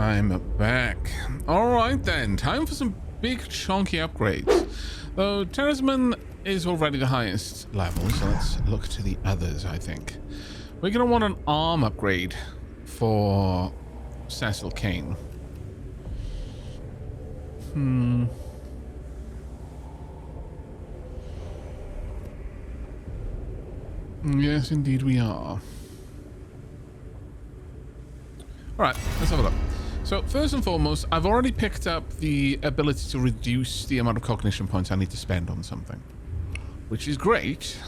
I'm back. Alright then, time for some big chunky upgrades. Though Terrorisman is already the highest level, so let's look to the others, I think. We're going to want an arm upgrade for Cecil Kane. Yes, indeed we are. Alright, let's have a look. So, first and foremost, I've already picked up the ability to reduce the amount of cognition points I need to spend on something, which is great.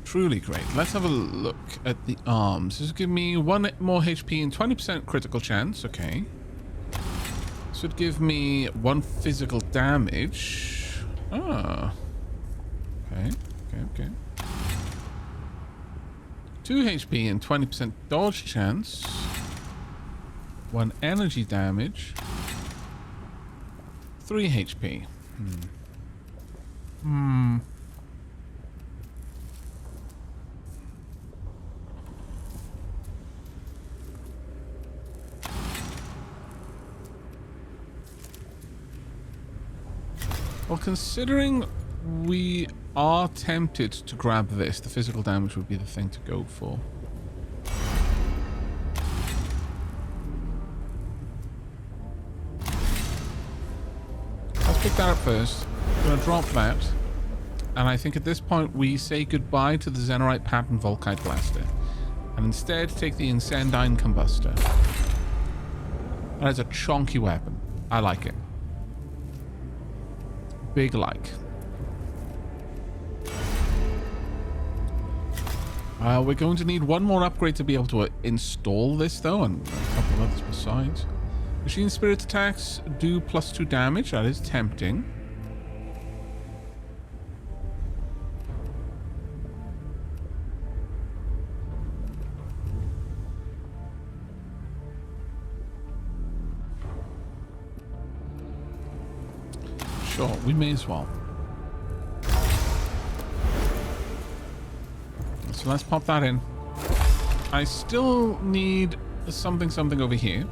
Truly great. Let's have a look at the arms. This will give me 1 more HP and 20% critical chance. Okay. This would give me 1 physical damage. Ah. Okay. Okay. 2 HP and 20% dodge chance. 1 energy damage. 3 HP. Well, considering we are tempted to grab this, the physical damage would be the thing to go for. Let's pick that up first. I'm going to drop that. And I think at this point we say goodbye to the Zenorite Pattern Volkite Blaster. And instead take the Incendine Combustor. That is a chunky weapon. I like it. Big like. We're going to need 1 more upgrade to be able to install this, though, and a couple of others besides. Machine Spirit attacks do +2 damage. That is tempting. Sure, we may as well. So let's pop that in. I still need something over here.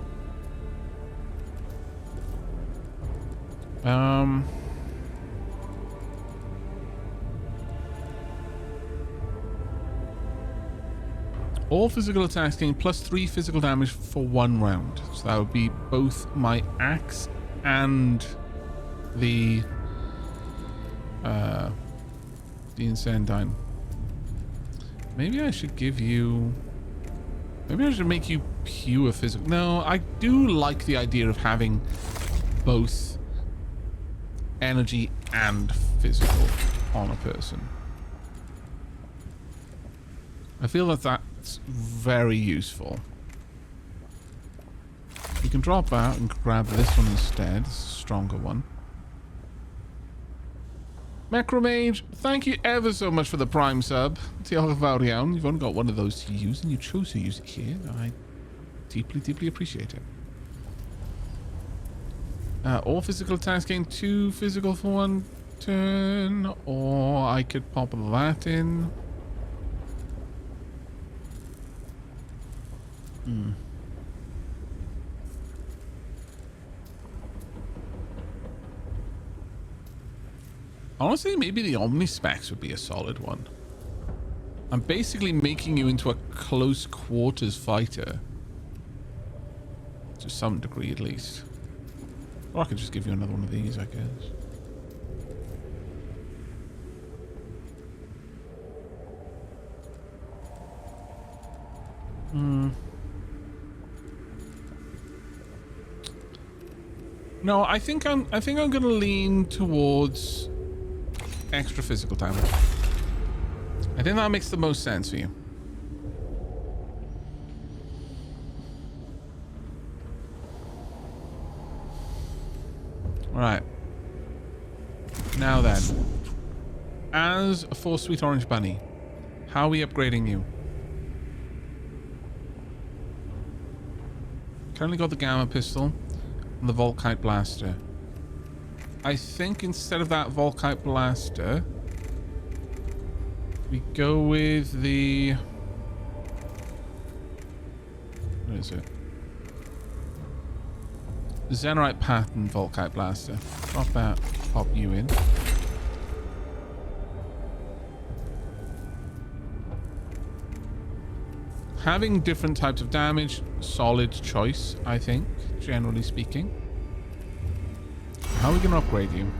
All physical attacks gain +3 physical damage for 1 round. So that would be both my axe and the Incendine. Maybe I should give you... Maybe I should make you pure physical. No, I do like the idea of having both energy and physical on a person. I feel that that's very useful. You can drop out and grab this one instead. It's a stronger one. Macromage, thank you ever so much for the Prime sub. Tialvarian, you've only got 1 of those to use, and you chose to use it here. I deeply appreciate it. All physical attacks gain 2 physical for 1 turn, or I could pop that in. Honestly, maybe the Omnispecs would be a solid one. I'm basically making you into a close quarters fighter. To some degree, at least. Or I could just give you another one of these, I guess. No, I think I'm gonna lean towards extra physical damage. I think that makes the most sense for you. Alright. Now then. As for Sweet Orange Bunny, how are we upgrading you? Currently got the Gamma Pistol and the Volkite Blaster. I think instead of that Volkite Blaster, we go with the... Where is it? Zenerite pattern Volkite blaster. Drop that. Pop you in. Having different types of damage, solid choice, I think, generally speaking. How are we going to upgrade you?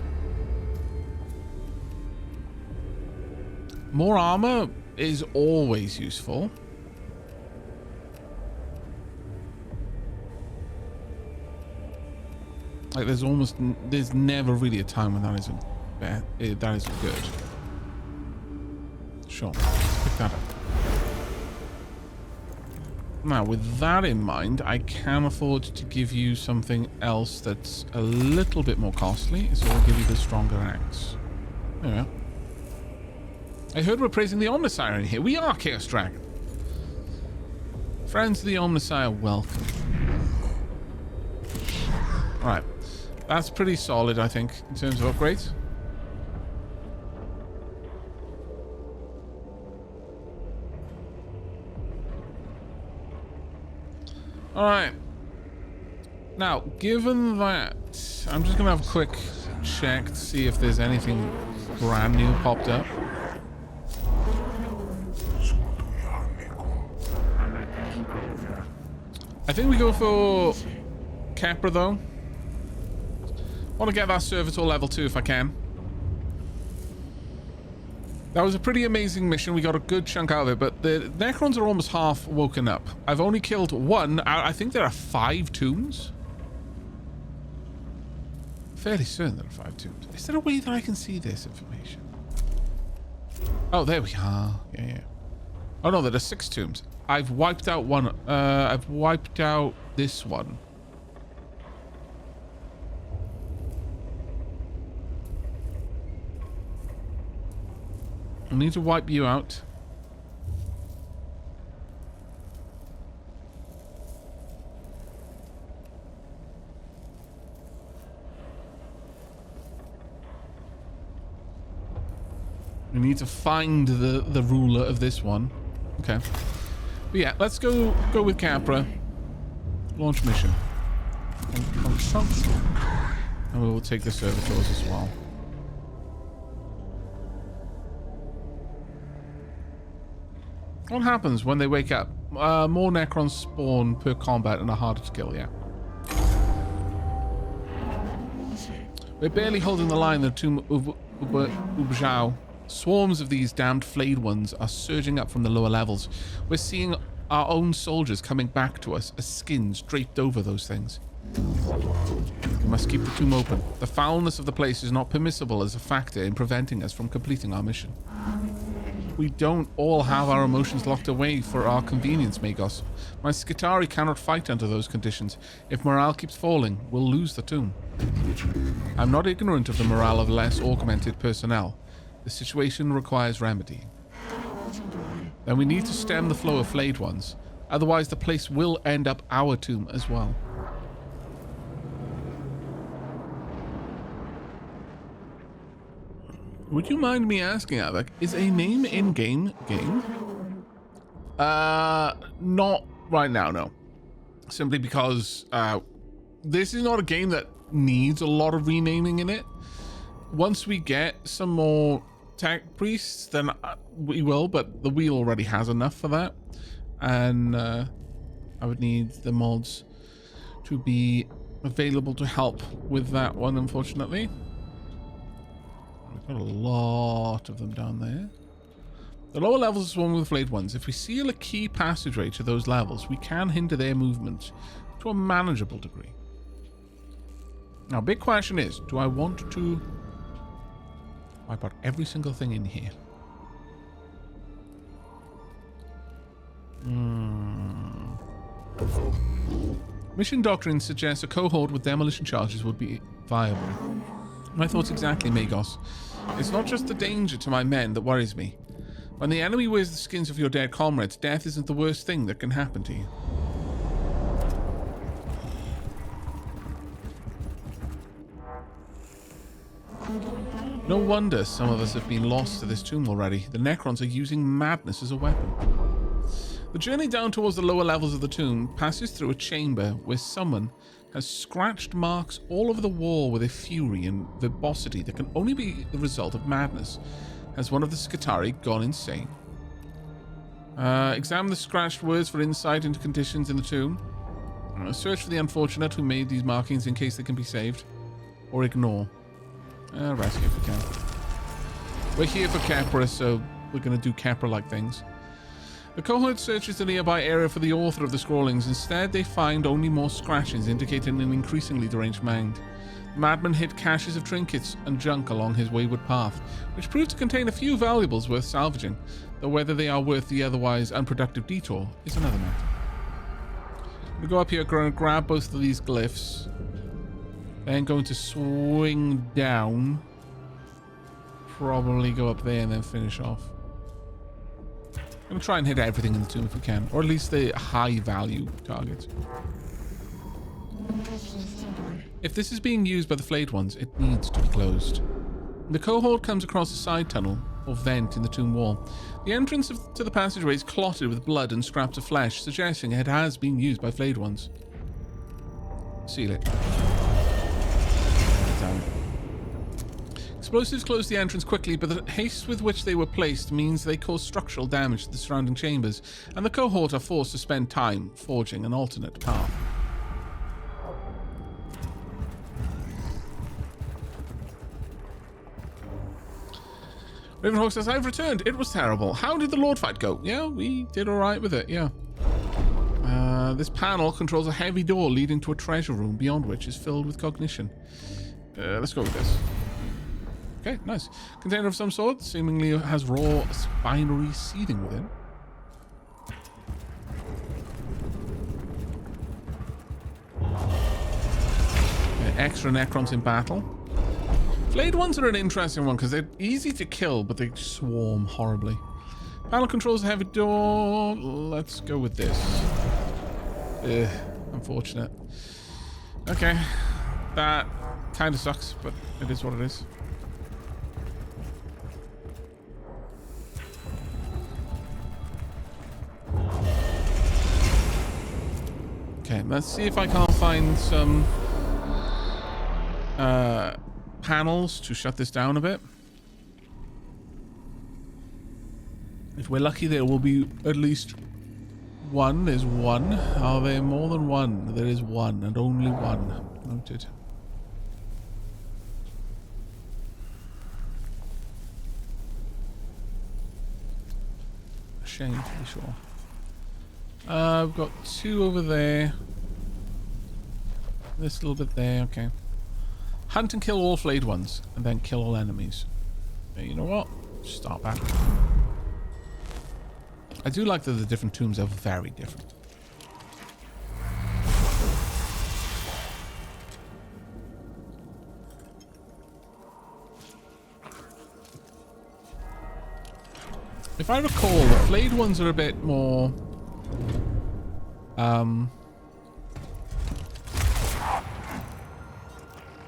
More armor is always useful. Like there's never really a time when that isn't bad. That isn't good. Sure, let's pick that up. Now, with that in mind, I can afford to give you something else that's a little bit more costly, so I'll give you the stronger axe. There we are. I heard we're praising the Omnissiah in here. We are, Chaos Dragon. Friends of the Omnissiah, welcome. Alright. That's pretty solid, I think, in terms of upgrades. Alright. Now, given that, I'm just going to have a quick check to see if there's anything brand new popped up. I think we go for Capra, though. Want to get that Servitor level 2 if I can. That was a pretty amazing mission. We got a good chunk out of it, but the Necrons are almost half woken up. I've only killed one. I think there are 5 tombs. Fairly certain there are 5 tombs. Is there a way that I can see this information? Oh, there we are. Yeah. Oh no, there are 6 tombs. I've wiped out one. I've wiped out this one. I need to wipe you out. We need to find the ruler of this one. Okay. But yeah, let's go with Capra. Launch mission. And we will take the servitors as well. What happens when they wake up? More Necrons spawn per combat and are harder to kill, yeah. We're barely holding the line. The Tomb Ubzhao. Swarms of these damned flayed ones are surging up from the lower levels. We're seeing our own soldiers coming back to us as skins draped over those things. We must keep the tomb open. The foulness of the place is not permissible as a factor in preventing us from completing our mission. We don't all have our emotions locked away for our convenience, Magos. My Skitari cannot fight under those conditions. If morale keeps falling, we'll lose the tomb. I'm not ignorant of the morale of less augmented personnel. The situation requires remedy. Then we need to stem the flow of flayed ones. Otherwise, the place will end up our tomb as well. Would you mind me asking, Aavak, is a name in-game game? Not right now, no. Simply because this is not a game that needs a lot of renaming in it. Once we get some more tech priests, then we will, but the wheel already has enough for that. And I would need the mods to be available to help with that one, unfortunately. We've got a lot of them down there. The lower levels swarm with flayed ones. If we seal a key passageway to those levels, we can hinder their movement to a manageable degree. Now, big question is, do I want to wipe out every single thing in here? Mission doctrine suggests a cohort with demolition charges would be viable. My thoughts exactly, Magos. It's not just the danger to my men that worries me. When the enemy wears the skins of your dead comrades, death isn't the worst thing that can happen to you. No wonder some of us have been lost to this tomb already. The Necrons are using madness as a weapon. The journey down towards the lower levels of the tomb passes through a chamber where someone has scratched marks all over the wall with a fury and verbosity that can only be the result of madness. Has one of the Skitarii gone insane? Examine the scratched words for insight into conditions in the tomb. Search for the unfortunate who made these markings in case they can be saved. Or ignore. Rescue if we can. We're here for Kepra, so we're going to do Kepra-like things. The cohort searches the nearby area for the author of the scrawlings. Instead, they find only more scratches, indicating an increasingly deranged mind. The madman hid caches of trinkets and junk along his wayward path, which proved to contain a few valuables worth salvaging, though whether they are worth the otherwise unproductive detour is another matter. We go up here, going to grab both of these glyphs, then going to swing down, probably go up there and then finish off. I'm going to try and hit everything in the tomb if we can, or at least the high value targets. If this is being used by the flayed ones, it needs to be closed. The cohort comes across a side tunnel or vent in the tomb wall. The entrance to the passageway is clotted with blood and scraps of flesh, suggesting it has been used by flayed ones. Seal it. Down. Explosives close the entrance quickly, but the haste with which they were placed means they cause structural damage to the surrounding chambers, and the cohort are forced to spend time forging an alternate path. Ravenhawk says, I've returned. It was terrible. How did the Lord fight go? Yeah, we did alright with it, yeah. This panel controls a heavy door leading to a treasure room, beyond which is filled with cognition. Let's go with this. Okay, nice. Container of some sort, seemingly has raw spinary seething within. Extra Necrons in battle. Flayed ones are an interesting one because they're easy to kill, but they swarm horribly. Panel controls a heavy door. Let's go with this. Unfortunate. Okay. That kind of sucks, but it is what it is. Okay, let's see if I can't find some panels to shut this down a bit. If we're lucky, there will be at least one. There's one. Are there more than one? There is one, and only one. Noted. A shame, to be sure. We've got two over there. This little bit there, okay. Hunt and kill all flayed ones, and then kill all enemies. Okay, you know what? Start back. I do like that the different tombs are very different. If I recall, the flayed ones are a bit more...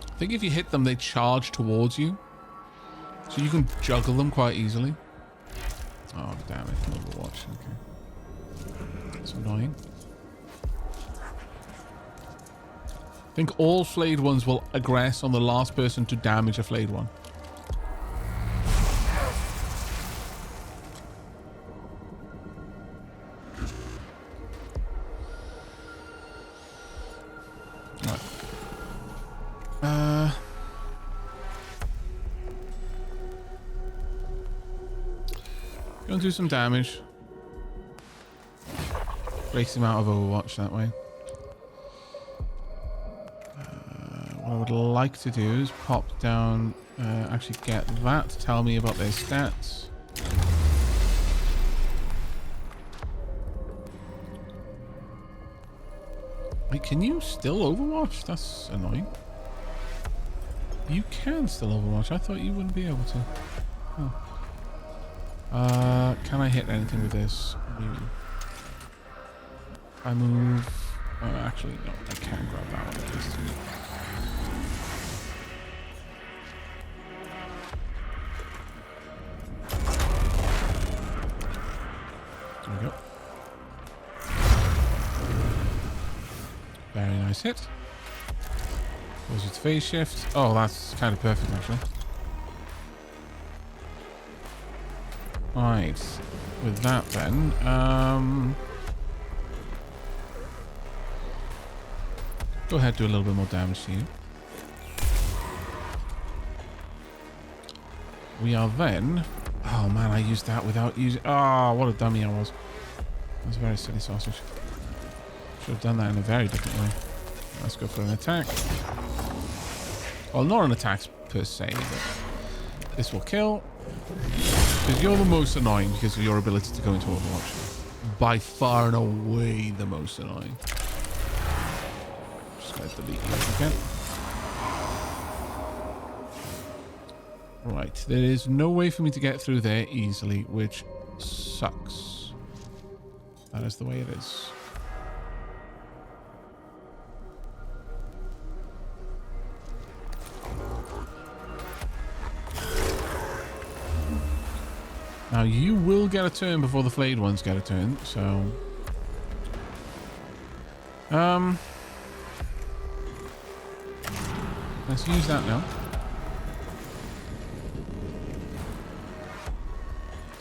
I think if you hit them, they charge towards you. So you can juggle them quite easily. Oh, damn it. Overwatch. Okay. That's annoying. I think all flayed ones will aggress on the last person to damage a flayed one. Gonna do some damage. Breaks him out of Overwatch that way. What I would like to do is pop down, actually get that to tell me about their stats. Wait, can you still Overwatch? That's annoying. You can still Overwatch. I thought you wouldn't be able to. Oh. Can I hit anything with this? Move. I move. Actually, no, I can't grab that one. There we go. Very nice hit. Goes with phase shift. Oh, that's kind of perfect, actually. Right. With that, then. Go ahead, do a little bit more damage to you. We are then... Oh, man, I used that without using... Oh, what a dummy I was. That was a very silly sausage. Should have done that in a very different way. Let's go for an attack. Well, not an attack per se, but this will kill. Because you're the most annoying because of your ability to go into Overwatch. By far and away the most annoying. Just going to delete you again. Right, there is no way for me to get through there easily, which sucks. That is the way it is. Now, you will get a turn before the flayed ones get a turn, so... Let's use that now.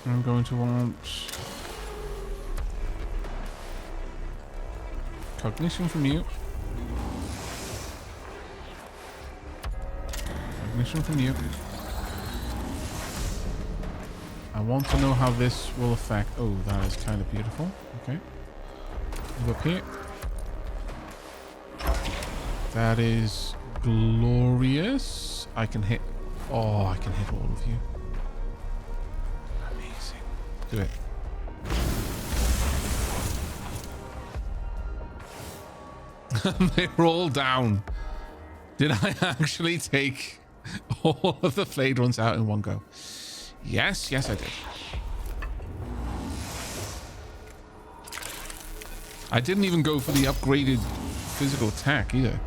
I'm going to want... Cognition from you. Cognition from you. I want to know how this will affect... Oh, that is kind of beautiful. Okay. Move up here. That is glorious. I can hit... Oh, I can hit all of you. Amazing. Do it. They're all down. Did I actually take all of the flayed ones out in one go? Yes, yes I did. I didn't even go for the upgraded physical attack either.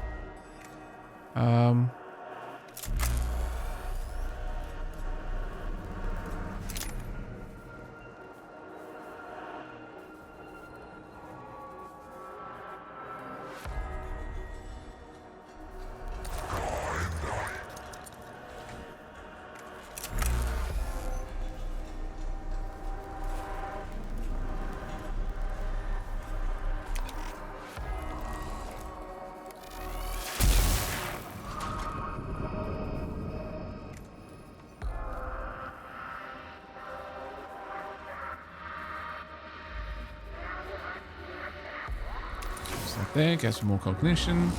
There, get some more cognition.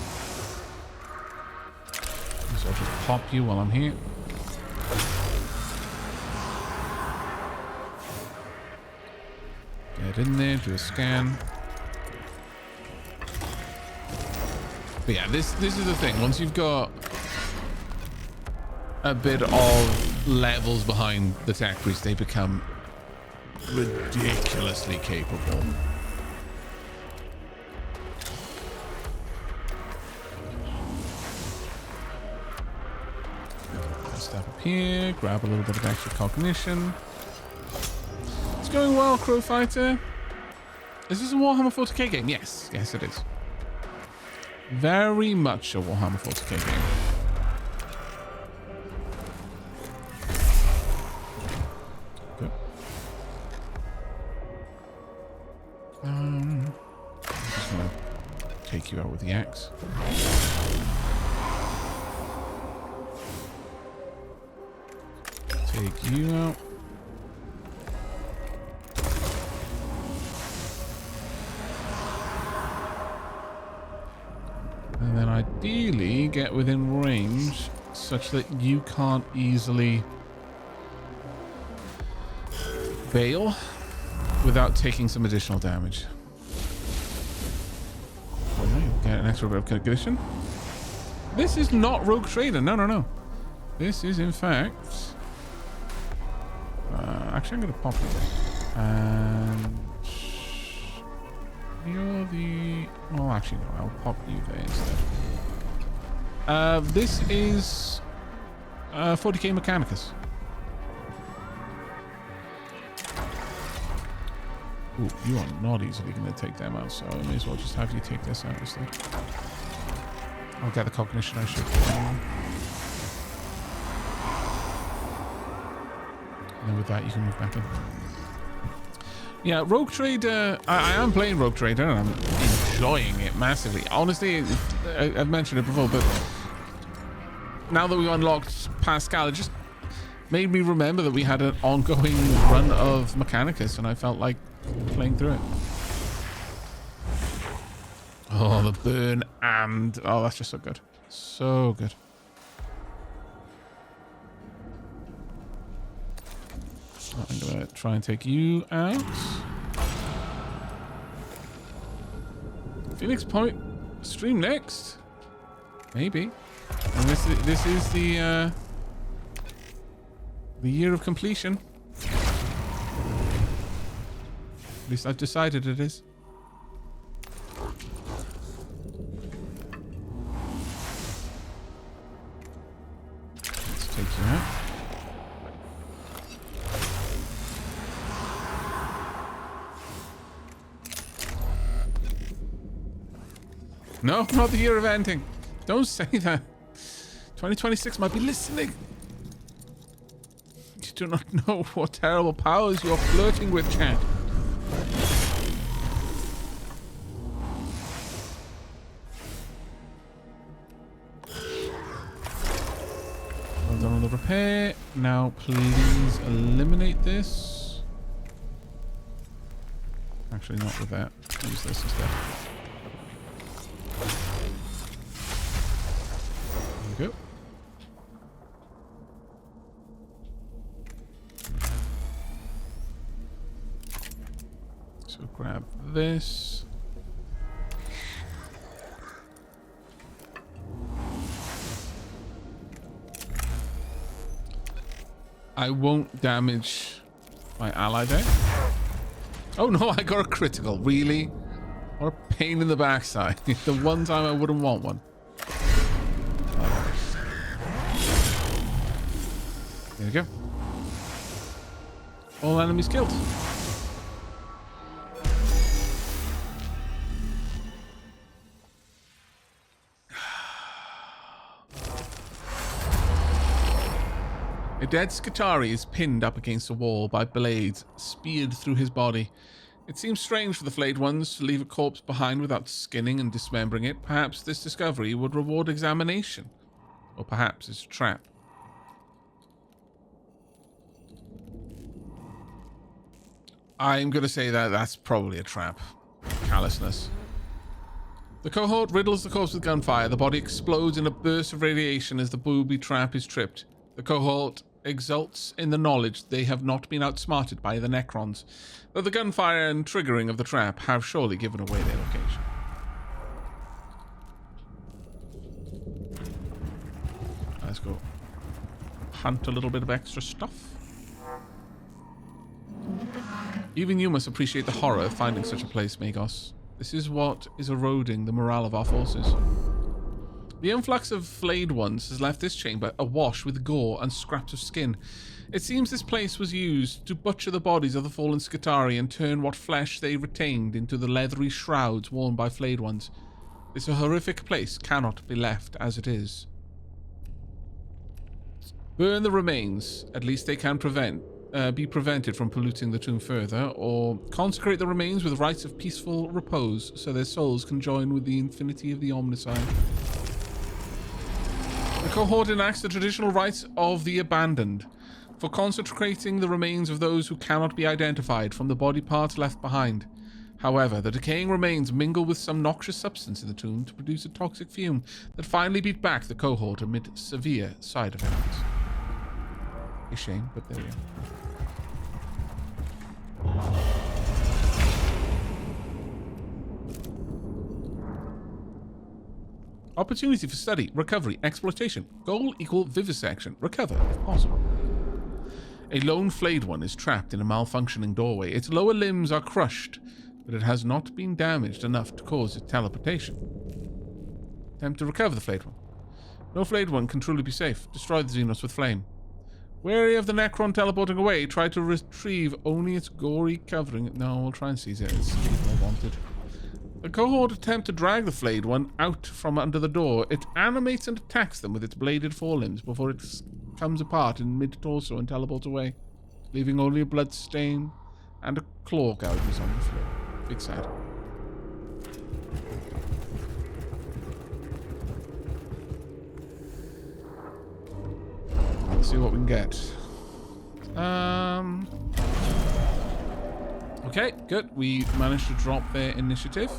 So I'll just pop you while I'm here. Get in there, do a scan. But yeah, this is the thing. Once you've got a bit of levels behind the tech priest, they become ridiculously capable. Step up here, grab a little bit of extra cognition. It's going well, Crow Fighter. Is this a Warhammer 40k game? Yes, yes it is. Very much a Warhammer 40k game. Good. I'm just gonna take you out with the axe. Take you out. And then ideally get within range such that you can't easily bail without taking some additional damage. Get an extra bit of cognition. This is not Rogue Trader. No, no, no. This is in fact... actually, I'm going to pop you there. And you're the... Well, actually, no. I'll pop you there instead. This is 40k Mechanicus. Ooh, you are not easily going to take them out, so I may as well just have you take this out instead. I'll get the cognition I should. And then with that, you can move back in. Yeah, Rogue Trader. I am playing Rogue Trader, and I'm enjoying it massively. Honestly, I've mentioned it before, but now that we've unlocked Pascal, it just made me remember that we had an ongoing run of Mechanicus, and I felt like playing through it. Oh, the burn and... Oh, that's just so good. So good. I'm going to try and take you out. Phoenix Point stream next. Maybe. And this is the year of completion. At least I've decided it is. Let's take you out. No, not the year of ending. Don't say that. 2026 might be listening. You do not know what terrible powers you're flirting with, Chad. Well done on the repair. Now, please eliminate this. Actually, not with that. Use this instead. There we go. So grab this. I won't damage my ally there. Oh no, I got a critical. Really? What a pain in the backside. The one time I wouldn't want one. There we go. All enemies killed. A dead Skitarii is pinned up against a wall by blades speared through his body. It seems strange for the flayed ones to leave a corpse behind without skinning and dismembering it. Perhaps this discovery would reward examination. Or perhaps it's a trap. I'm going to say that that's probably a trap. Callousness. The cohort riddles the corpse with gunfire. The body explodes in a burst of radiation as the booby trap is tripped. The cohort exults in the knowledge they have not been outsmarted by the Necrons, though the gunfire and triggering of the trap have surely given away their location. Let's go hunt a little bit of extra stuff. Even you must appreciate the horror of finding such a place, Magos. This is what is eroding the morale of our forces. The influx of flayed ones has left this chamber awash with gore and scraps of skin. It seems this place was used to butcher the bodies of the fallen Skitarii and turn what flesh they retained into the leathery shrouds worn by flayed ones. This horrific place cannot be left as it is. Burn the remains. At least they can be prevented from polluting the tomb further, or consecrate the remains with rites of peaceful repose so their souls can join with the infinity of the Omnissiah. The cohort enacts the traditional rites of the abandoned, for consecrating the remains of those who cannot be identified from the body parts left behind. However, the decaying remains mingle with some noxious substance in the tomb to produce a toxic fume that finally beat back the cohort amid severe side effects. A shame, but there we are. Opportunity for study, recovery, exploitation. Goal equal vivisection. Recover if possible. A lone flayed one is trapped in a malfunctioning doorway. Its lower limbs are crushed, but it has not been damaged enough to cause its teleportation. Attempt to recover the flayed one. No flayed one can truly be safe. Destroy the Xenos with flame. Wary of the Necron teleporting away, try to retrieve only its gory covering. No, we'll try and seize it. It's what I wanted. The cohort attempt to drag the flayed one out from under the door. It animates and attacks them with its bladed forelimbs before it comes apart in mid-torso and teleports away, leaving only a blood stain and a claw gouges on the floor. Big sad. Let's see what we can get. Okay, good. We managed to drop their initiative.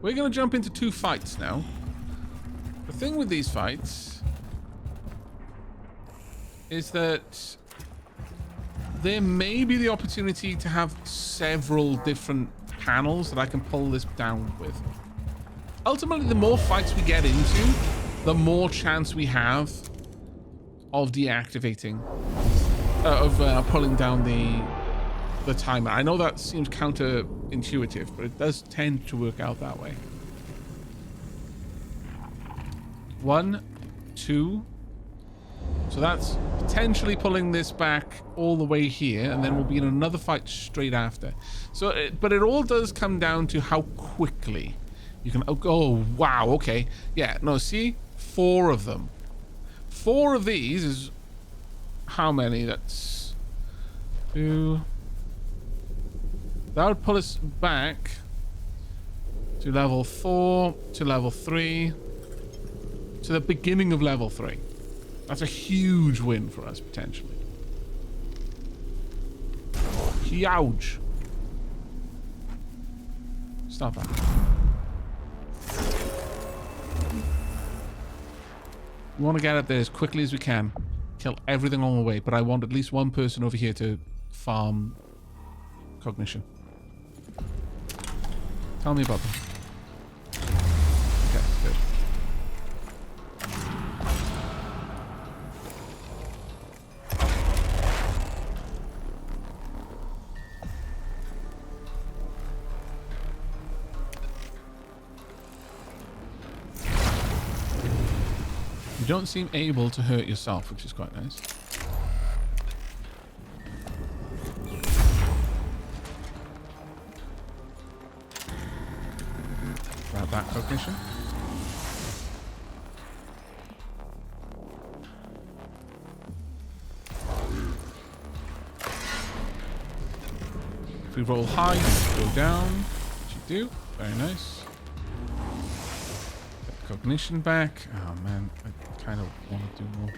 We're going to jump into 2 fights now. The thing with these fights is that there may be the opportunity to have several different panels that I can pull this down with. Ultimately, the more fights we get into, the more chance we have of deactivating, pulling down the timer. I know that seems counterintuitive, but it does tend to work out that way. 1, 2. So that's potentially pulling this back all the way here, and then we'll be in another fight straight after. So, but it all does come down to how quickly you can. Oh, wow. Okay. Yeah. No. See, 4 of them. 4 of these is how many? That's 2. That would pull us back to level 4, to level 3, to the beginning of level 3. That's a huge win for us, potentially. Huge. Stop that. We want to get up there as quickly as we can. Kill everything on the way, but I want at least one person over here to farm cognition. Tell me about them. Okay, good. You don't seem able to hurt yourself, which is quite nice. Grab that cognition. If we roll high, you go down, which you do. Very nice. Get the cognition back. Oh man, I kind of want to do more.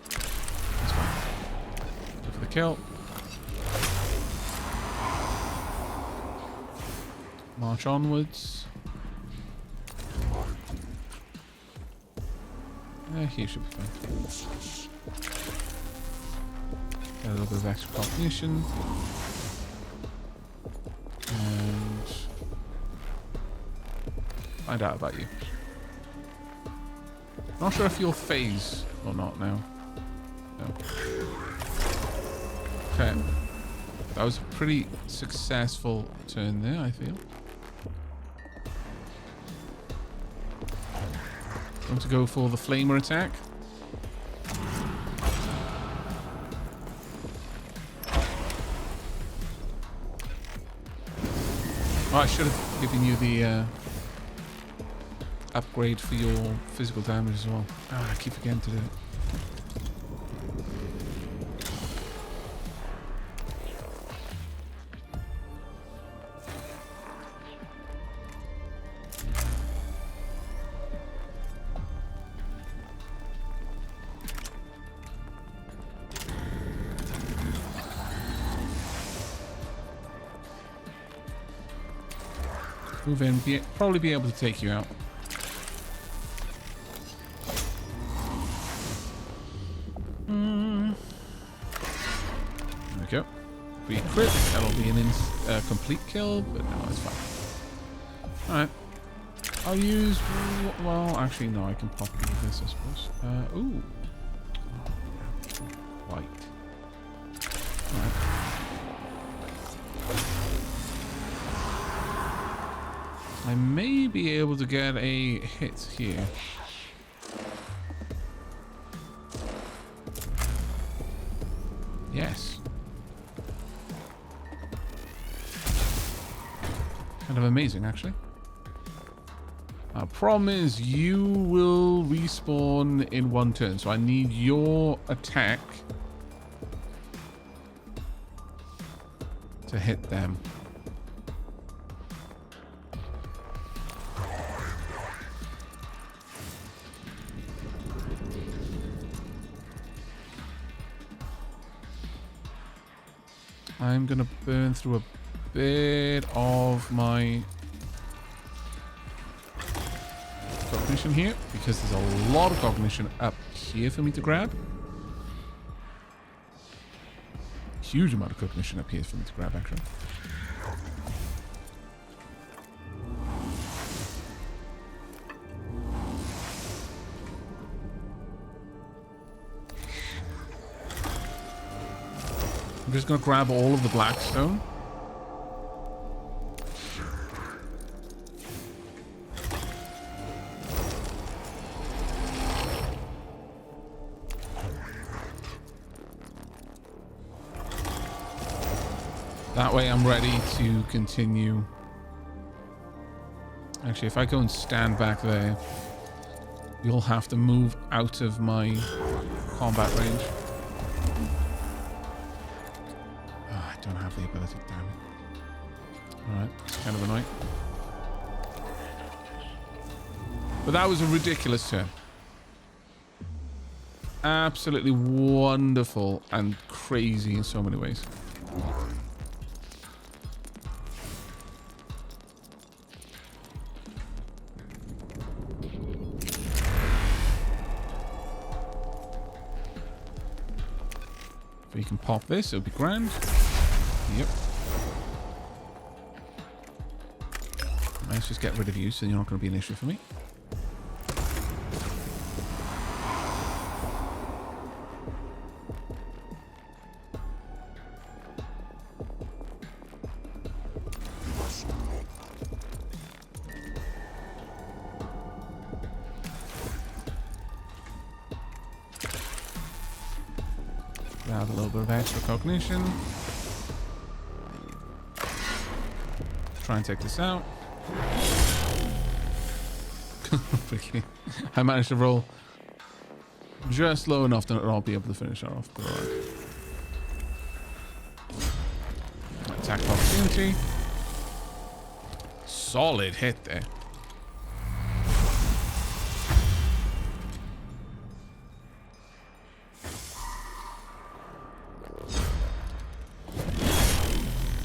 That's fine. Go for the kill. March onwards. He should be fine. Get a little bit of extra cognition. And find out about you. Not sure if you'll phase or not now. No. Okay. That was a pretty successful turn there, I feel. Going to go for the flamer attack. Oh, I should have given you the upgrade for your physical damage as well. Ah, I keep forgetting to do it. Move in, probably be able to take you out. There we go. If we crit, that'll be an complete kill, but no, it's fine. Alright. I'll use... Well, actually, no, I can pop with this, I suppose. Ooh. White. Alright. I may be able to get a hit here. Yes. Kind of amazing, actually. Problem is, you will respawn in 1 turn, so I need your attack to hit them. I'm gonna burn through a bit of my cognition here because there's a lot of cognition up here for me to grab. Huge amount of cognition up here for me to grab, actually. I'm just going to grab all of the blackstone. That way I'm ready to continue. Actually, if I go and stand back there, you'll have to move out of my combat range. I don't have the ability, damn it. Alright, it's kind of annoying. But that was a ridiculous turn. Absolutely wonderful and crazy in so many ways. If we can pop this, it'll be grand. Yep. Let's just get rid of you so you're not going to be an issue for me. Grab a little bit of extra cognition. Try and take this out. Quickly. I managed to roll just low enough that I'll be able to finish that off. But all right. Attack of opportunity. Solid hit there.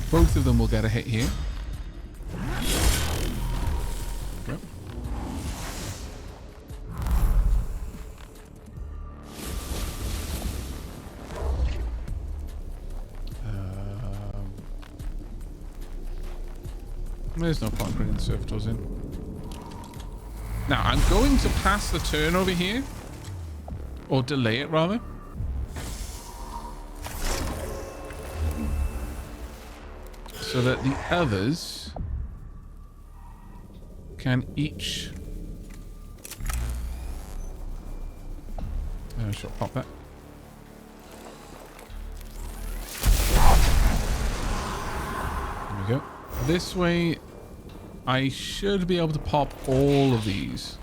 Both of them will get a hit here. Okay. There's no point bringing the servitors in. Now, I'm going to pass the turn over here. Or delay it, rather. So that the others can each... Shot pop that. There we go. This way, I should be able to pop all of these.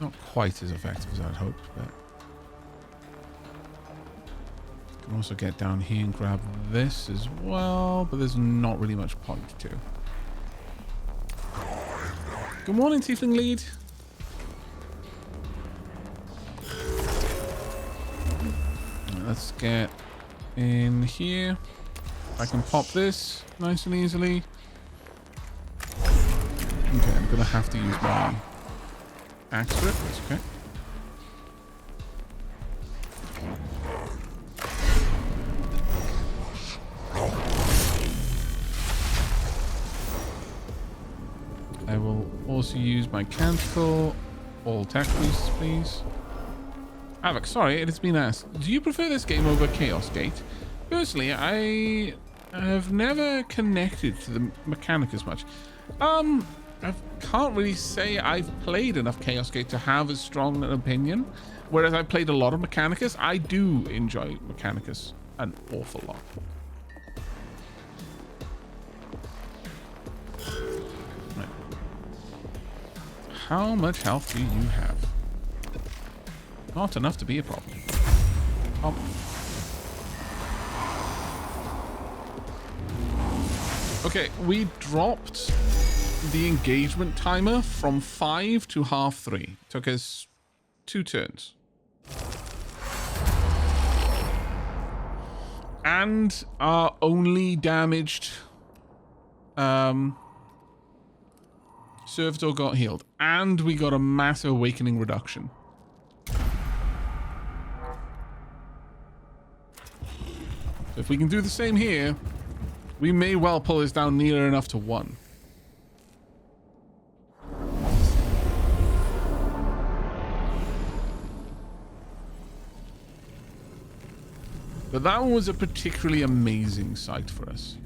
Not quite as effective as I'd hoped, but I can also get down here and grab this as well, but there's not really much point to. Good morning, Tiefling Lead. Let's get in here. I can pop this nice and easily. Okay, I'm gonna have to use my axe for it. That's okay. I will also use my canticle. All attack boosts, please. Aavak, sorry, it has been asked. Do you prefer this game over Chaos Gate? Personally, I I've never connected to the Mechanicus much. I can't really say I've played enough Chaos Gate to have as strong an opinion. Whereas I played a lot of Mechanicus, I do enjoy Mechanicus an awful lot. Right. How much health do you have? Not enough to be a problem. Oh. Okay, we dropped the engagement timer from 5 to 3:30. Took us 2 turns. And our only damaged servitor got healed. And we got a massive awakening reduction. So if we can do the same here, we may well pull this down near enough to 1. But that one was a particularly amazing sight for us.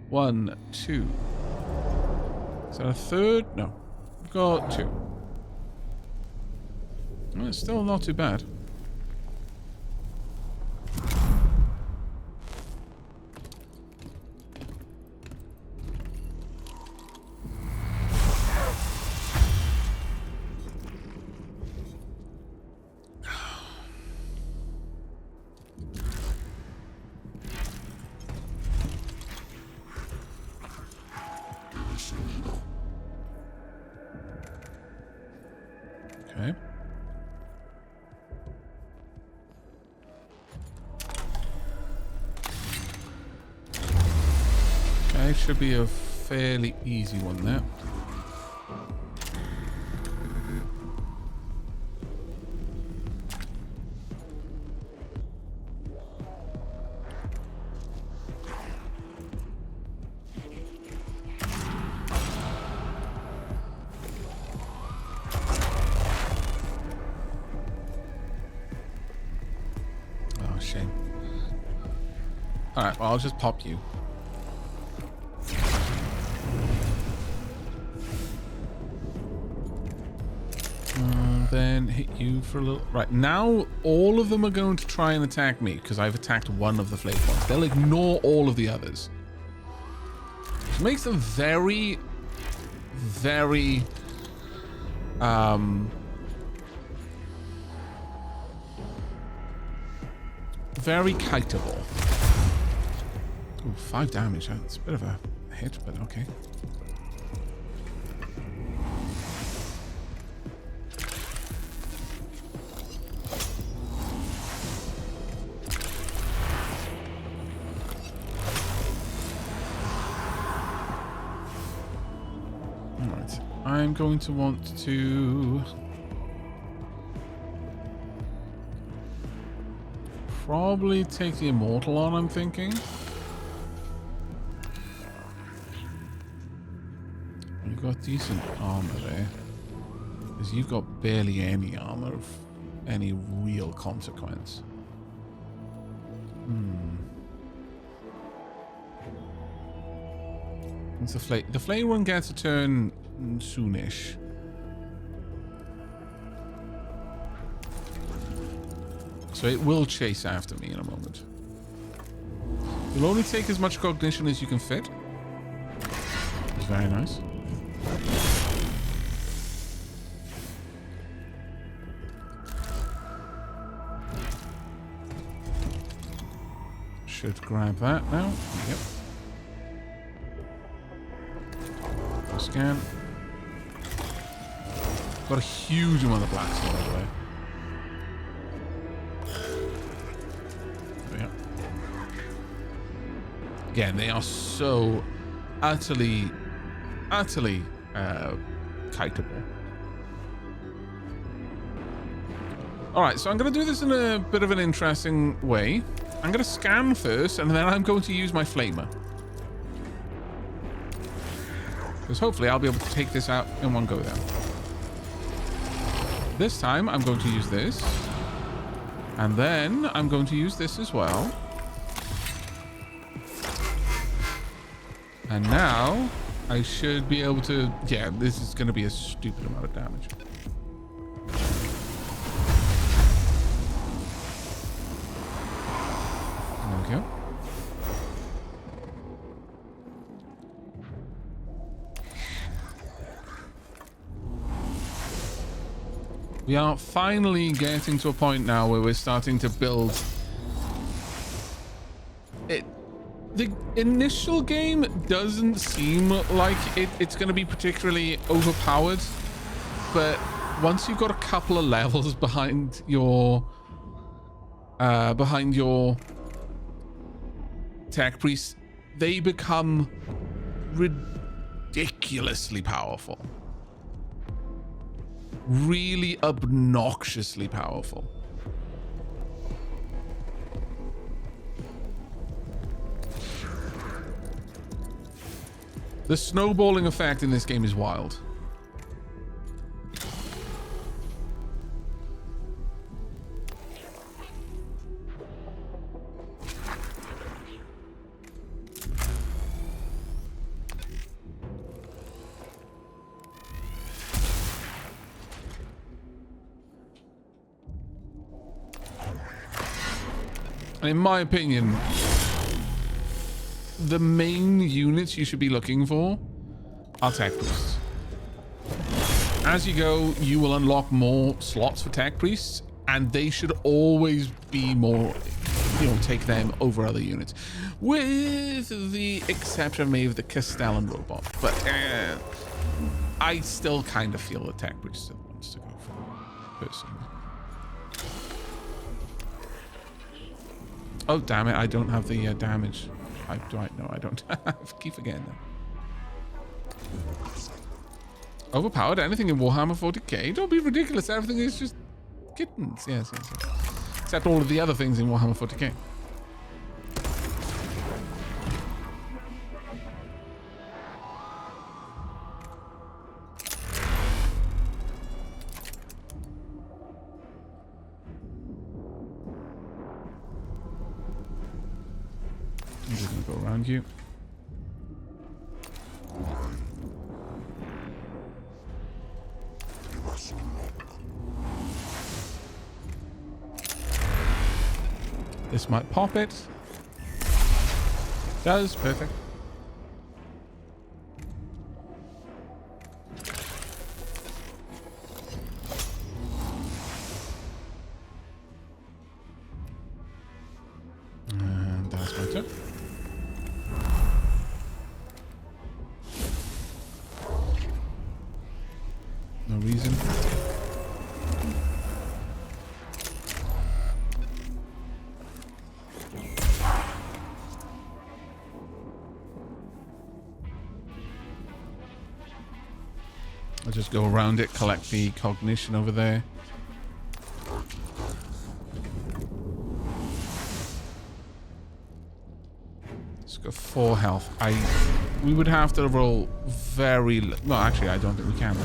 1, 2. Is that a third? No. We've got 2. Well, it's still not too bad. Okay. Okay, should be a fairly easy one there. Alright, well, I'll just pop you. Then hit you for a little... Right, now all of them are going to try and attack me because I've attacked one of the flake ones. They'll ignore all of the others. Which makes them very, very... very kiteable. Ooh, 5 damage. It's a bit of a hit, but okay. Alright. I'm going to want to... probably take the Immortal on, I'm thinking. You've got decent armor there. Because you've got barely any armor of any real consequence. It's the flame. The flame one gets a turn soonish. So it will chase after me in a moment. You'll only take as much cognition as you can fit. It's very nice. Should grab that now. Yep. Scan. Got a huge amount of black stone, by the way. Again, they are so utterly kiteable. Alright, so I'm going to do this in a bit of an interesting way. I'm going to scan first, and then I'm going to use my flamer. Because hopefully I'll be able to take this out in one go then. This time, I'm going to use this. And then I'm going to use this as well. And now I should be able to... Yeah, this is going to be a stupid amount of damage. There we go. We are finally getting to a point now where we're starting to build it. The initial game doesn't seem like it's going to be particularly overpowered, but once you've got a couple of levels behind your tech priests, they become ridiculously powerful. Really obnoxiously powerful. The snowballing effect in this game is wild. In my opinion, the main units you should be looking for are tech priests. As you go, you will unlock more slots for tech priests, and they should always be more, take them over other units. With the exception maybe of the Castellan robot. But I still kind of feel the tech priest still wants to go for personally. Oh, damn it. I don't have the damage. No, I don't. I keep forgetting that. Overpowered anything in Warhammer 40k? Don't be ridiculous. Everything is just kittens. Yes. Except all of the other things in Warhammer 40k. I'm just gonna go around you. This might pop it. Does. Perfect. And that's my turn. No reason. I'll just go around it, collect the cognition over there. Let's go 4 health. We would have to roll very low. Well, actually, I don't think we can.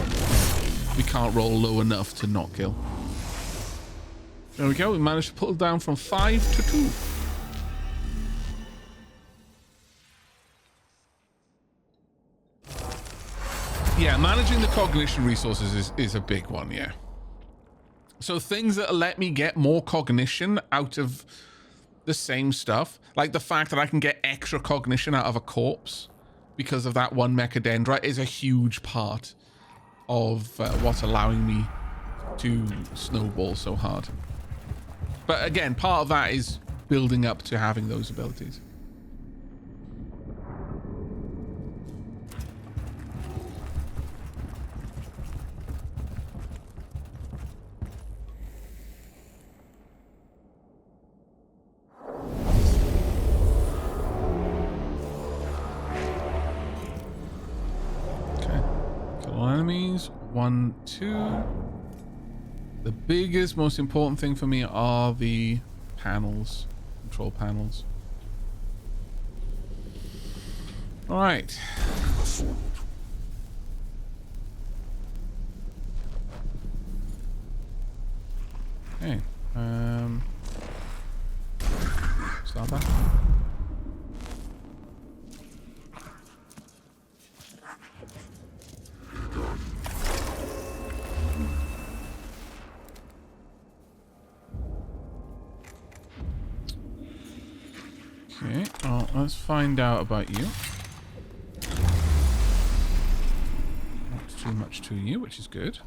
We can't roll low enough to not kill. There we go. We managed to pull it down from 5 to 2. Yeah, managing the cognition resources is a big one, yeah. So things that let me get more cognition out of the same stuff, like the fact that I can get extra cognition out of a corpse because of that one mechadendrite, is a huge part of what's allowing me to snowball so hard. But again, part of that is building up to having those abilities. Enemies 1, 2. The biggest, most important thing for me are the panels, control panels. All right. Okay. Start that. Okay, well, let's find out about you. Not too much to you, which is good.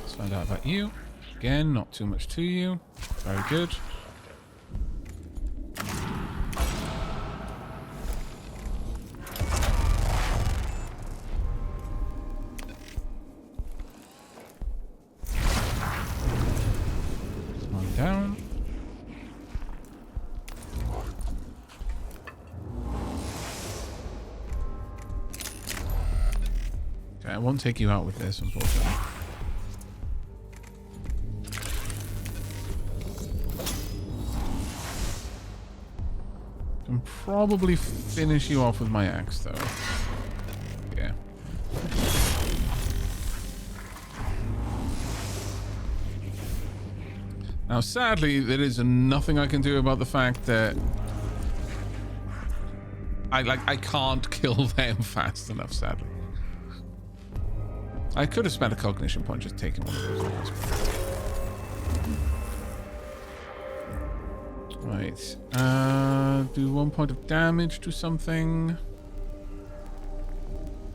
Let's find out about you. Again, not too much to you. Very good. Down. Okay, I won't take you out with this, unfortunately. Can probably finish you off with my axe, though. Yeah. Now, sadly, there is nothing I can do about the fact that I can't kill them fast enough, sadly. I could have spent a cognition point just taking one of those guys. Right. Do 1 point of damage to something.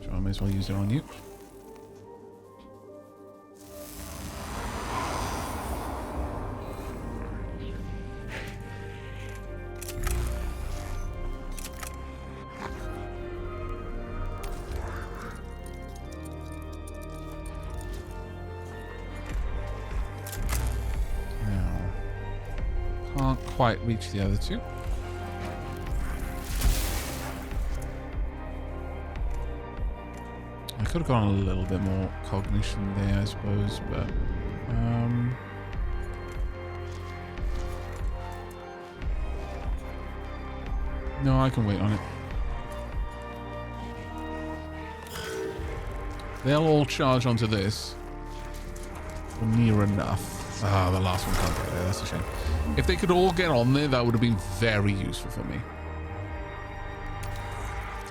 So I may as well use it on you. Quite reach the other two. I could have gone a little bit more cognition there, I suppose, but no, I can wait on it. They'll all charge onto this. Or near enough. Ah, the last one can't get there. That's a shame. If they could all get on there, that would have been very useful for me.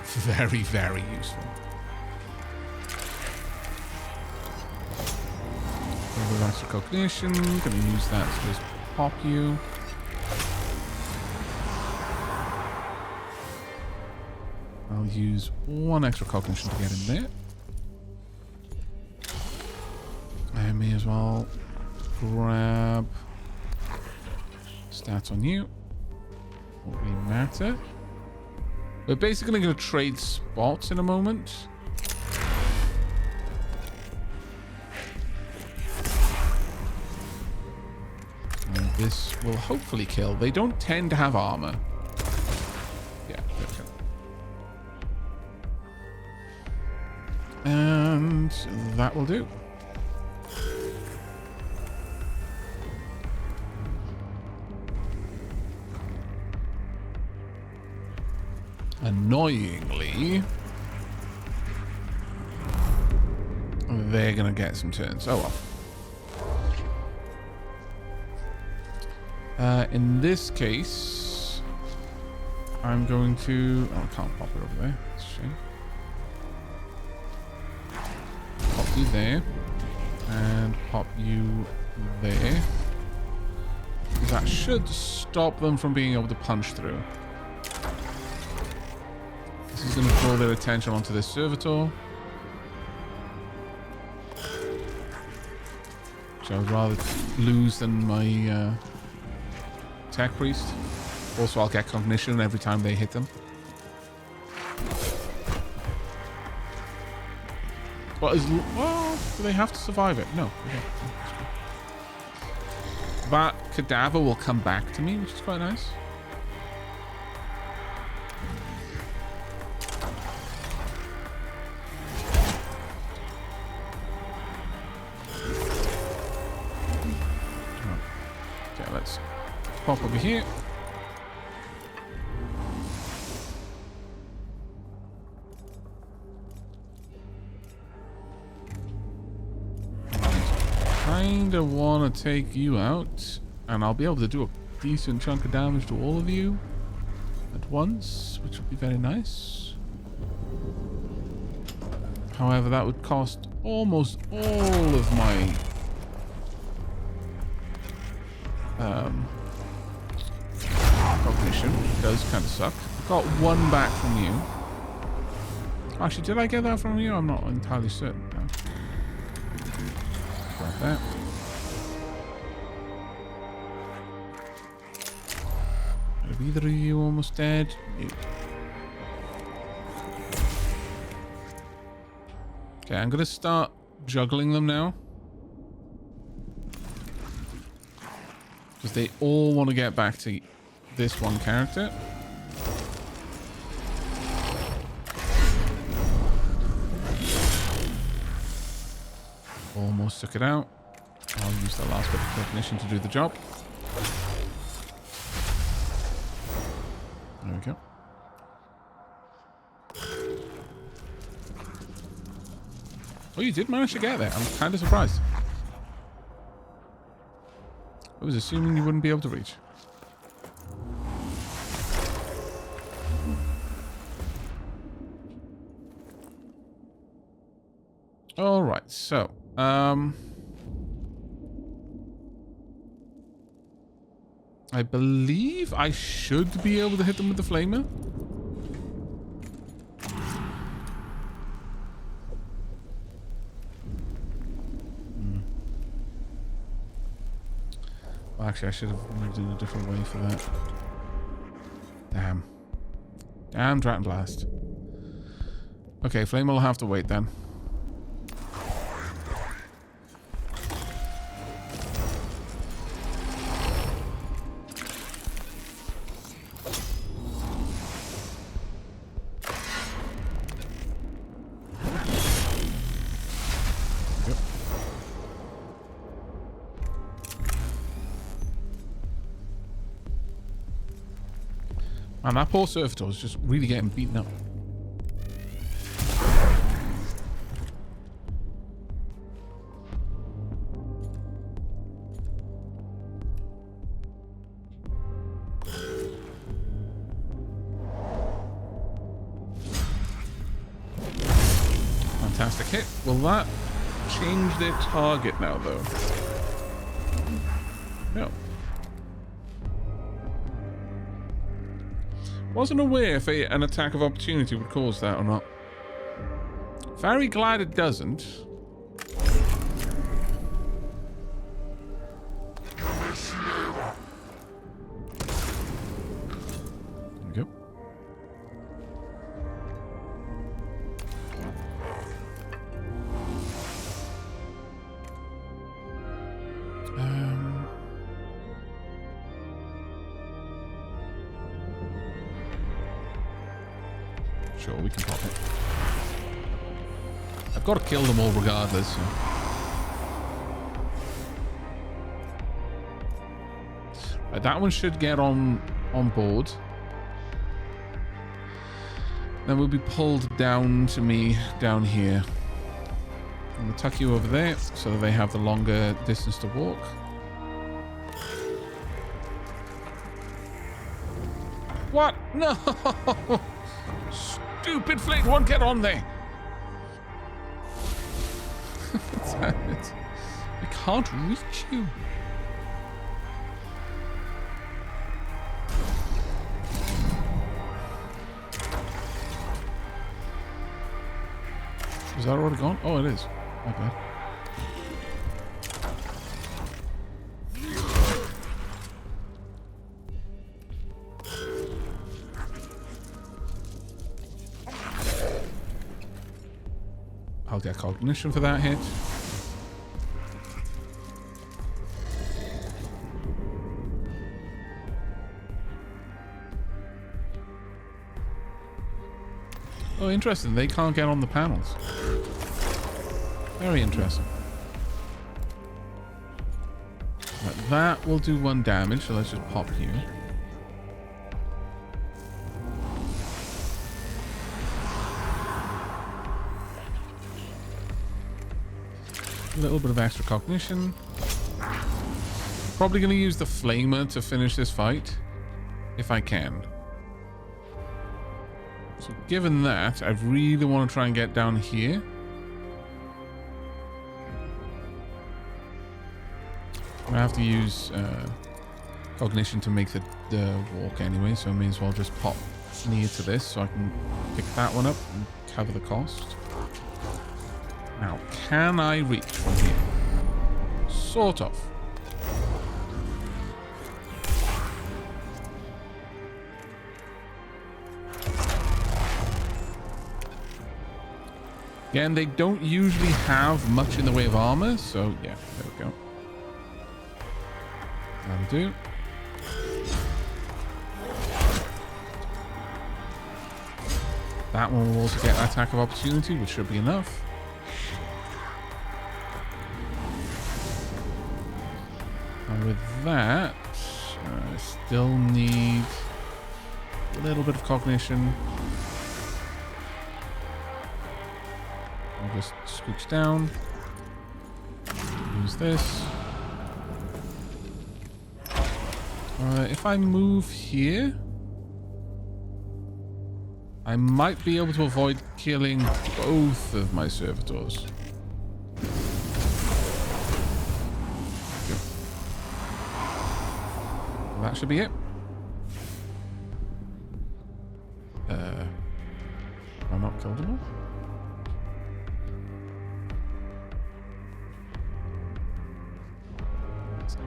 Very, very useful. A little bit of extra cognition. Gonna use that to just pop you. I'll use 1 extra cognition to get in there. I may as well grab stats on you. Won't really matter. We're basically going to trade spots in a moment. And this will hopefully kill. They don't tend to have armor. Yeah, okay. And that will do. Annoyingly, they're going to get some turns. Oh well. In this case, I'm going to... Oh, I can't pop it over there. That's a shame. Pop you there. And pop you there. That should stop them from being able to punch through. This is going to draw their attention onto this servitor. Which I would rather lose than my tech priest. Also, I'll get cognition every time they hit them. Well, do they have to survive it? No. Okay. That cadaver will come back to me, which is quite nice. Okay, let's pop over here. Kinda wanna take you out, and I'll be able to do a decent chunk of damage to all of you at once, which would be very nice. However, that would cost almost all of my cognition, which does kind of suck. Got one back from you. Actually, did I get that from you? I'm not entirely certain. No. Grab that. Are either of you almost dead? No. Okay, I'm gonna start juggling them now. Because they all want to get back to this one character. Almost took it out. I'll use the last bit of recognition to do the job. There we go. Oh, you did manage to get there. I'm kind of surprised. I was assuming you wouldn't be able to reach. All right, so I believe I should be able to hit them with the flamer. Well, actually, I should have moved in a different way for that. Damn. Damn Drat and Blast. Okay, Flame will have to wait then. And that poor servitor is just really getting beaten up. Fantastic hit. Will that change their target now, though? No. Wasn't aware if an attack of opportunity would cause that or not. Very glad it doesn't. There we go. Sure, we can pop it. I've got to kill them all regardless. So. Right, that one should get on board. Then we'll be pulled down to me down here. I'm going to tuck you over there so that they have the longer distance to walk. What? No! Stupid fleet won't get on there. Damn it. I can't reach you. Is that already gone? Oh, it is. My bad. I'll get cognition for that hit. Oh, interesting. They can't get on the panels. Very interesting. Right, that will do 1 damage, so let's just pop here. A little bit of extra cognition. Probably going to use the flamer to finish this fight, if I can. So given that, I really want to try and get down here. I have to use cognition to make the walk anyway, so I may as well just pop near to this so I can pick that one up and cover the cost. Now, can I reach from here? Sort of. Again, they don't usually have much in the way of armor, so yeah, there we go. That'll do. That one will also get an attack of opportunity, which should be enough. And with that, I still need a little bit of cognition. I'll just scooch down. Use this. If I move here, I might be able to avoid killing both of my servitors. Well, that should be it. Have I not killed them all?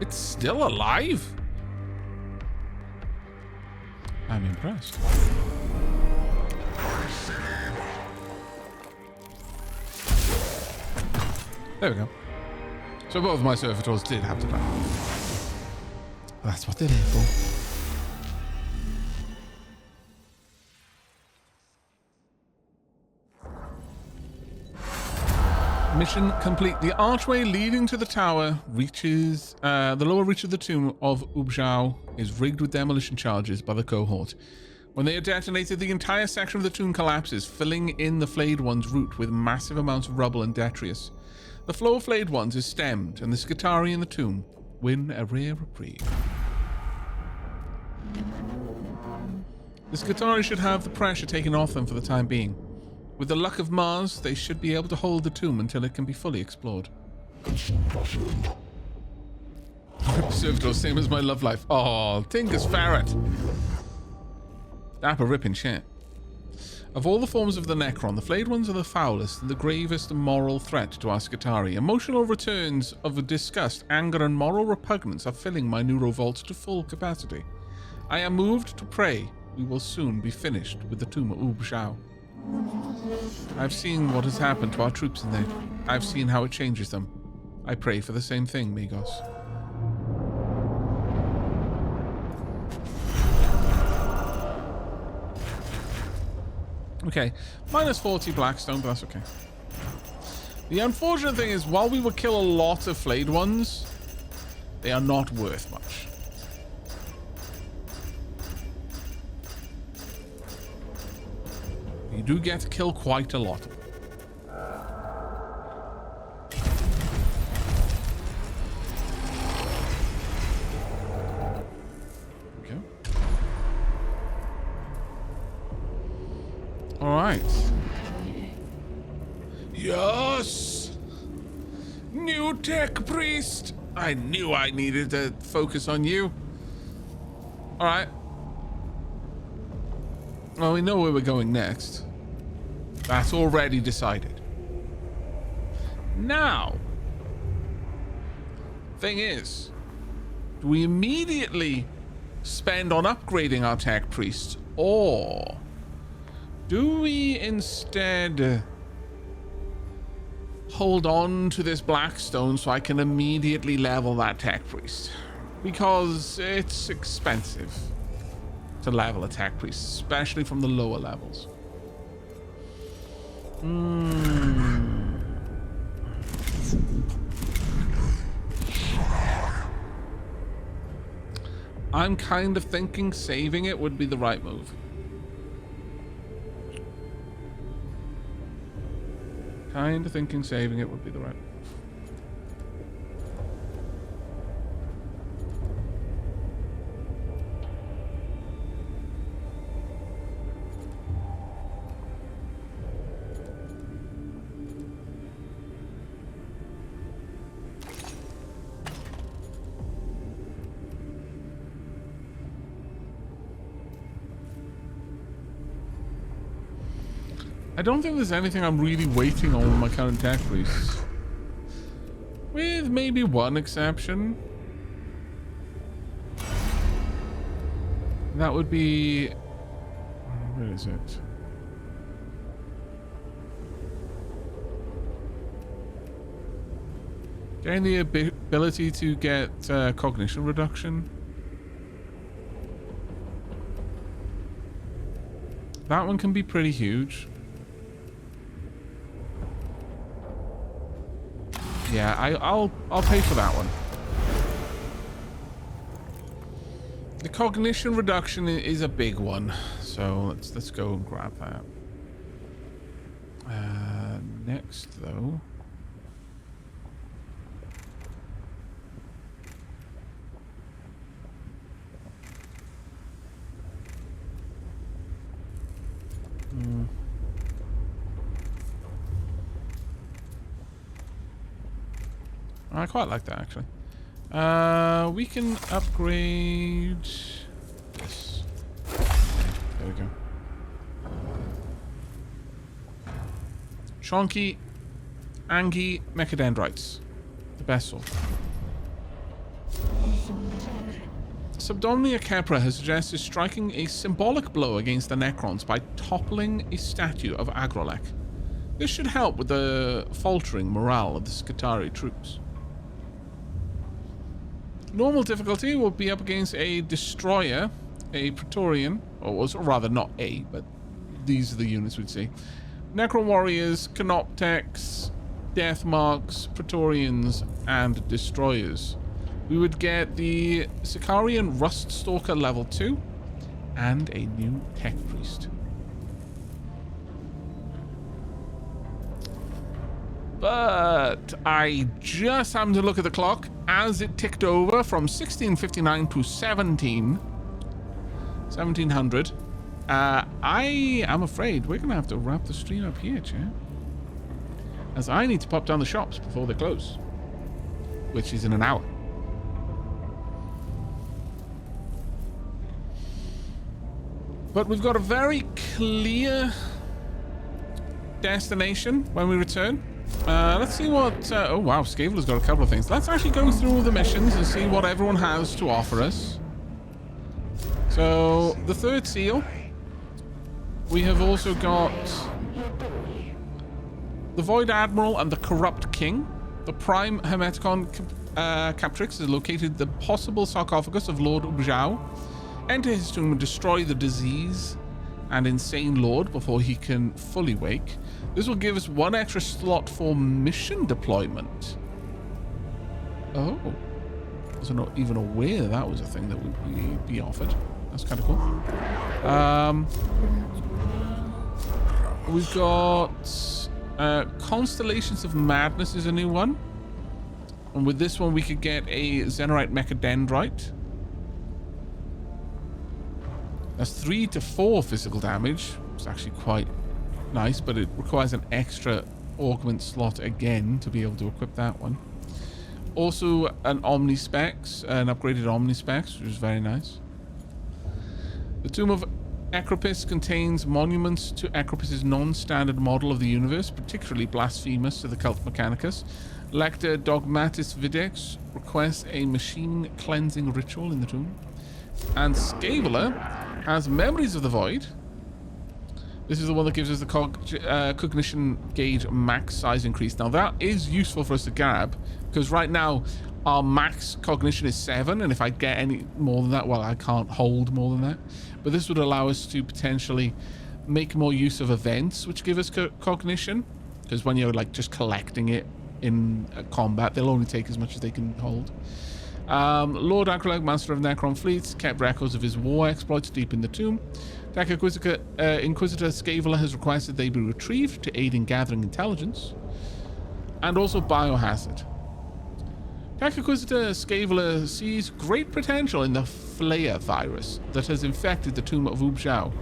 It's still alive? I'm impressed. There we go. So both of my servitors did have to die. That's what they're there for. Mission complete. The archway leading to the tower reaches the lower reach of the tomb of Ubzhao is rigged with demolition charges by the cohort. When they are detonated, the entire section of the tomb collapses, filling in the flayed one's route with massive amounts of rubble and detritus. The flow of flayed ones is stemmed, and the Skitarii in the tomb win a rare reprieve. The Skitarii should have the pressure taken off them for the time being. With the luck of Mars, they should be able to hold the tomb until it can be fully explored. Servitor, same as my love life. Oh, Tinker's ferret. Dapper ripping shit. Of all the forms of the Necron, the flayed ones are the foulest and the gravest moral threat to our Skitarii. Emotional returns of disgust, anger, and moral repugnance are filling my neurovault to full capacity. I am moved to pray we will soon be finished with the tomb of Ubzhao. I've seen what has happened to our troops in there. I've seen how it changes them. I pray for the same thing, Migos. Okay, minus 40 Blackstone, but that's okay. The unfortunate thing is, while we will kill a lot of flayed ones, they are not worth much. You do get to kill quite a lot of them. Okay. All right. Yes! New tech priest! I knew I needed to focus on you. All right. Well, we know where we're going next. That's already decided. Now, thing is, do we immediately spend on upgrading our tech priests, or do we instead hold on to this Blackstone so I can immediately level that tech priest? Because it's expensive to level a tech priest, especially from the lower levels. I'm kind of thinking saving it would be the right move. Kind of thinking saving it would be the right move. I don't think there's anything I'm really waiting on with my current tech priests. With maybe one exception. That would be... Where is it? Getting the ability to get cognition reduction. That one can be pretty huge. Yeah, I'll pay for that one. The cognition reduction is a big one, so let's go and grab that. Next, though. I quite like that, actually. We can upgrade this. There we go. Chonky, Angie, Mechadendrites. The best sort. Subdomnia Kepra has suggested striking a symbolic blow against the Necrons by toppling a statue of Agrolek. This should help with the faltering morale of the Skitarii troops. Normal difficulty will be up against a destroyer, a Praetorian, or rather not a, but these are the units we'd see. Necron warriors, Canoptex, Deathmarks, Praetorians, and destroyers. We would get the Sicarian Ruststalker level 2 and a new tech priest. But I just happened to look at the clock as it ticked over from 1659 to 1700. I am afraid we're going to have to wrap the stream up here, chat. As I need to pop down the shops before they close. Which is in an hour. But we've got a very clear destination when we return. Let's see what... oh, wow. Scavela's got a couple of things. Let's actually go through the missions and see what everyone has to offer us. So, the third seal. We have also got the Void Admiral and the Corrupt King. The Prime Hermeticon Captrix has located the possible sarcophagus of Lord Ubjao. Enter his tomb and destroy the disease and insane lord before he can fully wake. This will give us one extra slot for mission deployment. Oh. I was not even aware that was a thing that would be offered. That's kind of cool. We've got Constellations of Madness is a new one. And with this one we could get a Zenorite Mechadendrite. That's 3 to 4 physical damage. It's actually quite nice, but it requires an extra augment slot again to be able to equip that one. Also an Omnispex, an upgraded Omnispex, which is very nice. The Tomb of Acropis contains monuments to Acropis's non-standard model of the universe, particularly blasphemous to the cult Mechanicus. Lector Dogmatis Videx requests a machine cleansing ritual in the tomb. And Scavela has Memories of the Void. This is the one that gives us the cognition gauge max size increase. Now that is useful for us to grab, because right now our max cognition is 7, and if I get any more than that, well, I can't hold more than that. But this would allow us to potentially make more use of events which give us cognition, because when you're like just collecting it in combat, they'll only take as much as they can hold. Lord Acroleg, Master of Necron Fleets, kept records of his war exploits deep in the tomb. Tech Inquisitor Scavela has requested they be retrieved to aid in gathering intelligence. And also Biohazard. Tech Inquisitor Scavela sees great potential in the Flare virus that has infected the tomb of Ubjao.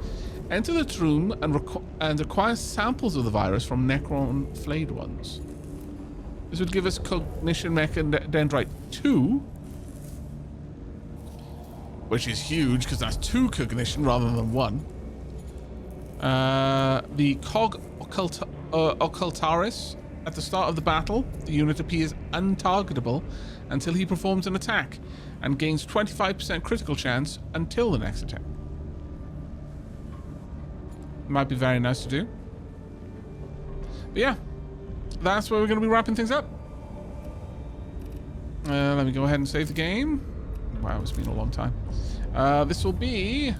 Enter the tomb and acquire samples of the virus from Necron flayed ones. This would give us Cognition Mechadendrite 2, which is huge because that's 2 cognition rather than 1. The Cog Occultaris. At the start of the battle, the unit appears untargetable until he performs an attack and gains 25% critical chance until the next attack. Might be very nice to do. But yeah, that's where we're going to be wrapping things up. Let me go ahead and save the game. Wow, it's been a long time. This will be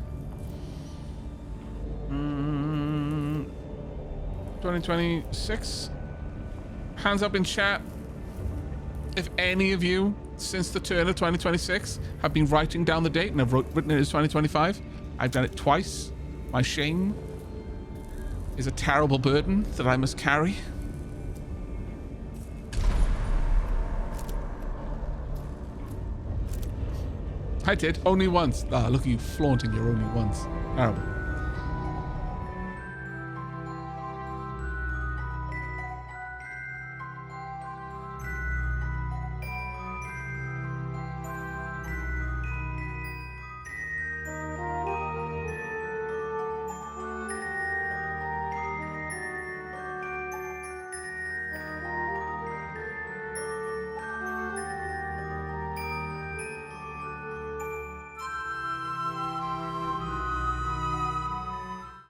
2026. Hands up in chat if any of you, since the turn of 2026, have been writing down the date and have written it as 2025. I've done it twice. My shame is a terrible burden that I must carry. I did. Only once. Ah, look at you flaunting your only once. Terrible.